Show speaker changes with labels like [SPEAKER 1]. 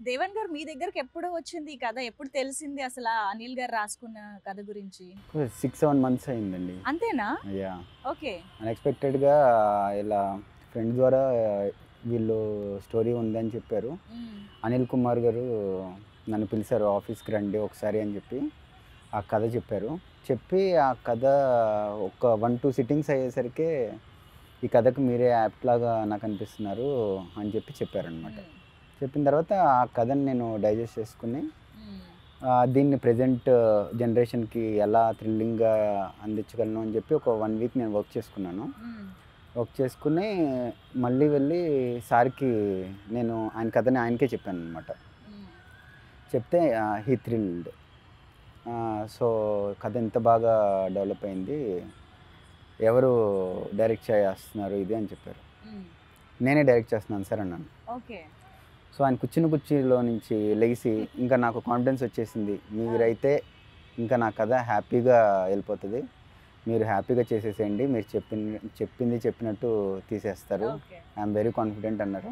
[SPEAKER 1] దేవన్ గారు మీ దగ్గరికి ఎప్పుడు వచ్చింది ఈ కథ? ఎప్పుడు తెలిసింది అసల అనిల్ గారు రాసుకున్న కథ గురించి?
[SPEAKER 2] 6, 7 మంత్స్ అయిందండి.
[SPEAKER 1] అంతేనా?
[SPEAKER 2] యాహ్!
[SPEAKER 1] ఓకే.
[SPEAKER 2] అన్‌ఎక్స్‌పెక్టెడ్‌గా ఇలా ఫ్రెండ్ ద్వారా వీళ్ళు స్టోరీ ఉందని చెప్పారు.
[SPEAKER 1] హ్మ్.
[SPEAKER 2] అనిల్ కుమార్ గారు నన్ను పిలిచారు ఆఫీస్‌కి రండి ఒకసారి అని చెప్పి, ఆ కథ చెప్పారు. చెప్పి ఆ కథ ఒక 1, 2 సిట్టింగ్స్ అయ్యేసరికే ఈ కథకు మీరే యాప్ట్ లాగా నాకనిపిస్తున్నారు అని చెప్పి చెప్పారనమాట.
[SPEAKER 1] హ్మ్.
[SPEAKER 2] చెప్పిన తర్వాత ఆ కథని నేను డైజెస్ట్ చేసుకొని
[SPEAKER 1] హ్మ్.
[SPEAKER 2] దీన్ని ప్రెజెంట్ జనరేషన్‌కి ఎలా థ్రిల్లింగ్‌గా అందించగలను అని చెప్పి ఒక 1 వీక్ నేను వర్క్ చేసుకున్నాను.
[SPEAKER 1] హ్మ్.
[SPEAKER 2] వర్క్ చేసుకొని మళ్ళీ వెళ్ళి సార్‌కి నేను ఆయన కథని ఆయనకే చెప్పాననమాట.
[SPEAKER 1] హ్మ్.
[SPEAKER 2] చెప్తే హీ థ్రిల్డ్. సో, కథ ఇంత బాగా డెవలప్ అయింది. ఎవరు డైరెక్ట్ చేస్తున్నారు ఇది అని చెప్పారు.
[SPEAKER 1] హ్మ్.
[SPEAKER 2] నేనే డైరెక్ట్ చేస్తున్నాను సార్ అన్నాను.
[SPEAKER 1] ఓకే.
[SPEAKER 2] సో, ఆయన కూర్చున్న కుర్చీలో నుంచి లెగిసి ఇంకా నాకు కాన్ఫిడెన్స్ వచ్చేసింది.
[SPEAKER 1] ఆ!
[SPEAKER 2] మీరైతే ఇంకా నా కథ హ్యాపీగా ఎళ్ళిపోతది. మీరు హ్యాపీగా చేసేసేయండి. మీరు చెప్పింది చెప్పినట్టు తీసేస్తారు.
[SPEAKER 1] Okay.
[SPEAKER 2] I am very confident అన్నారు.